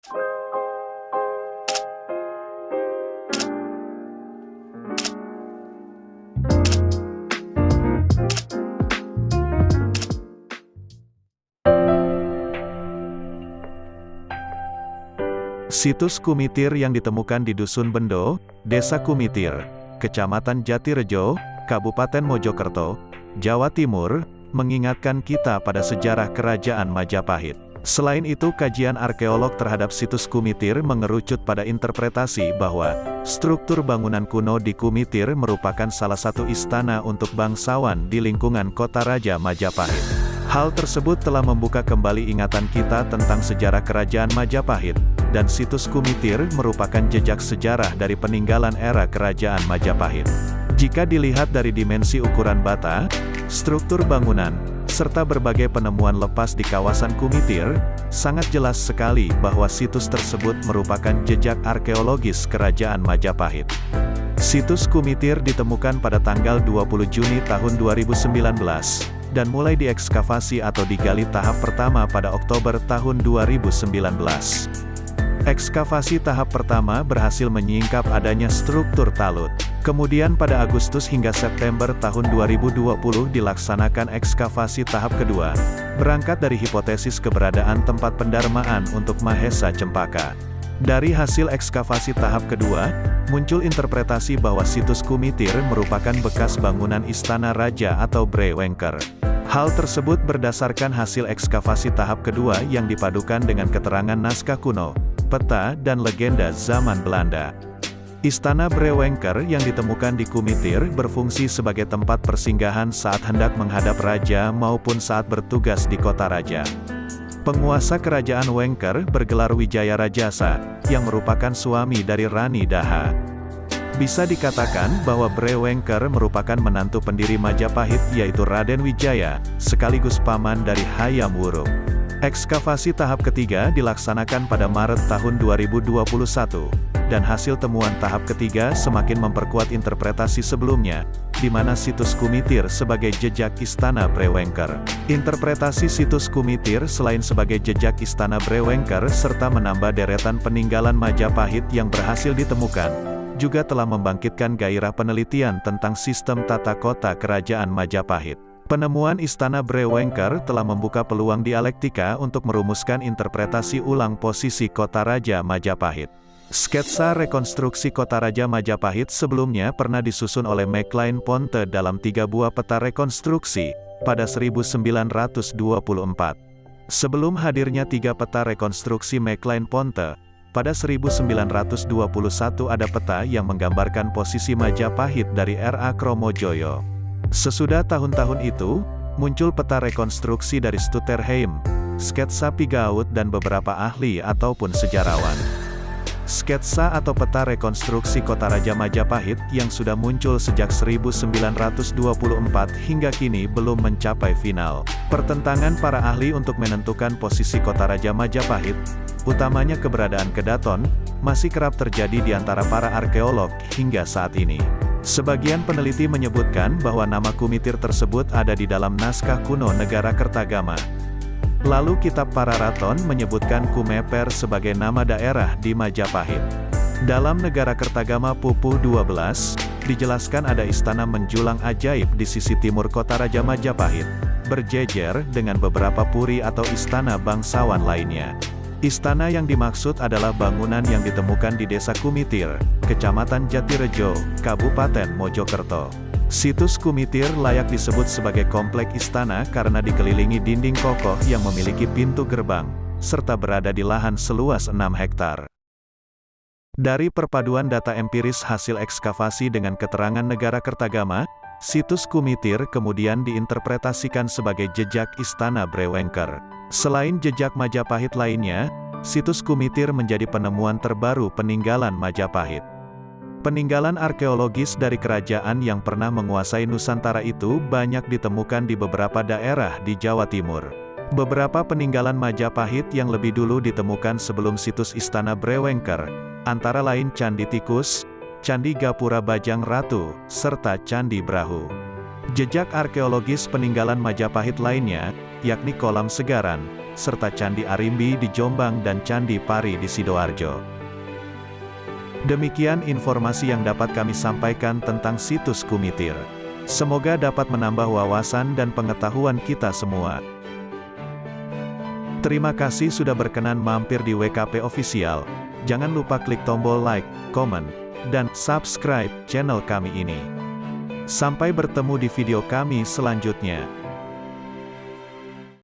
Situs Kumitir yang ditemukan di Dusun Bendo, Desa Kumitir, Kecamatan Jatirejo, Kabupaten Mojokerto, Jawa Timur, mengingatkan kita pada sejarah Kerajaan Majapahit. Selain itu, kajian arkeolog terhadap situs Kumitir mengerucut pada interpretasi bahwa struktur bangunan kuno di Kumitir merupakan salah satu istana untuk bangsawan di lingkungan kota Raja Majapahit. Hal tersebut telah membuka kembali ingatan kita tentang sejarah Kerajaan Majapahit, dan situs Kumitir merupakan jejak sejarah dari peninggalan era Kerajaan Majapahit. Jika dilihat dari dimensi ukuran bata, struktur bangunan, serta berbagai penemuan lepas di kawasan Kumitir, sangat jelas sekali bahwa situs tersebut merupakan jejak arkeologis Kerajaan Majapahit. Situs Kumitir ditemukan pada tanggal 20 Juni tahun 2019, dan mulai diekskavasi atau digali tahap pertama pada Oktober tahun 2019. Ekskavasi tahap pertama berhasil menyingkap adanya struktur talut. Kemudian pada Agustus hingga September tahun 2020 dilaksanakan ekskavasi tahap kedua, berangkat dari hipotesis keberadaan tempat pendarmaan untuk Mahesa Cempaka. Dari hasil ekskavasi tahap kedua, muncul interpretasi bahwa situs Kumitir merupakan bekas bangunan Istana Raja atau Brewengker. Hal tersebut berdasarkan hasil ekskavasi tahap kedua yang dipadukan dengan keterangan naskah kuno, peta, dan legenda zaman Belanda. Istana Brewengker yang ditemukan di Kumitir berfungsi sebagai tempat persinggahan saat hendak menghadap raja maupun saat bertugas di kota raja. Penguasa kerajaan Wengker bergelar Wijaya Rajasa, yang merupakan suami dari Rani Daha. Bisa dikatakan bahwa Brewengker merupakan menantu pendiri Majapahit yaitu Raden Wijaya, sekaligus paman dari Hayam Wuruk. Ekskavasi tahap ketiga dilaksanakan pada Maret tahun 2021, dan hasil temuan tahap ketiga semakin memperkuat interpretasi sebelumnya, di mana situs Kumitir sebagai jejak Istana Brewengker. Interpretasi situs Kumitir selain sebagai jejak Istana Brewengker serta menambah deretan peninggalan Majapahit yang berhasil ditemukan, juga telah membangkitkan gairah penelitian tentang sistem tata kota Kerajaan Majapahit. Penemuan Istana Brewengker telah membuka peluang dialektika untuk merumuskan interpretasi ulang posisi kota Raja Majapahit. Sketsa rekonstruksi kota Raja Majapahit sebelumnya pernah disusun oleh Maclean Ponte dalam 3 buah peta rekonstruksi, pada 1924. Sebelum hadirnya 3 peta rekonstruksi Maclean Ponte, pada 1921 ada peta yang menggambarkan posisi Majapahit dari era Kromojoyo. Sesudah tahun-tahun itu, muncul peta rekonstruksi dari Stutterheim, sketsa Pigaut dan beberapa ahli ataupun sejarawan. Sketsa atau peta rekonstruksi kota Raja Majapahit yang sudah muncul sejak 1924 hingga kini belum mencapai final. Pertentangan para ahli untuk menentukan posisi kota Raja Majapahit, utamanya keberadaan Kedaton, masih kerap terjadi di antara para arkeolog hingga saat ini. Sebagian peneliti menyebutkan bahwa nama Kumitir tersebut ada di dalam naskah kuno negara Kertagama. Lalu kitab Pararaton menyebutkan Kumeper sebagai nama daerah di Majapahit. Dalam negara Kertagama Pupuh 12, dijelaskan ada istana menjulang ajaib di sisi timur kota Raja Majapahit, berjejer dengan beberapa puri atau istana bangsawan lainnya. Istana yang dimaksud adalah bangunan yang ditemukan di Desa Kumitir, Kecamatan Jatirejo, Kabupaten Mojokerto. Situs Kumitir layak disebut sebagai komplek istana karena dikelilingi dinding kokoh yang memiliki pintu gerbang, serta berada di lahan seluas 6 hektar. Dari perpaduan data empiris hasil ekskavasi dengan keterangan negara Kertagama, situs Kumitir kemudian diinterpretasikan sebagai jejak Istana Brewengker. Selain jejak Majapahit lainnya, situs Kumitir menjadi penemuan terbaru peninggalan Majapahit. Peninggalan arkeologis dari kerajaan yang pernah menguasai Nusantara itu banyak ditemukan di beberapa daerah di Jawa Timur. Beberapa peninggalan Majapahit yang lebih dulu ditemukan sebelum situs Istana Brewengker, antara lain Candi Tikus, Candi Gapura Bajang Ratu, serta Candi Brahu. Jejak arkeologis peninggalan Majapahit lainnya, yakni Kolam Segaran, serta Candi Arimbi di Jombang dan Candi Pari di Sidoarjo. Demikian informasi yang dapat kami sampaikan tentang situs Kumitir. Semoga dapat menambah wawasan dan pengetahuan kita semua. Terima kasih sudah berkenan mampir di WKP Official. Jangan lupa klik tombol like, komen, dan subscribe channel kami ini. Sampai bertemu di video kami selanjutnya.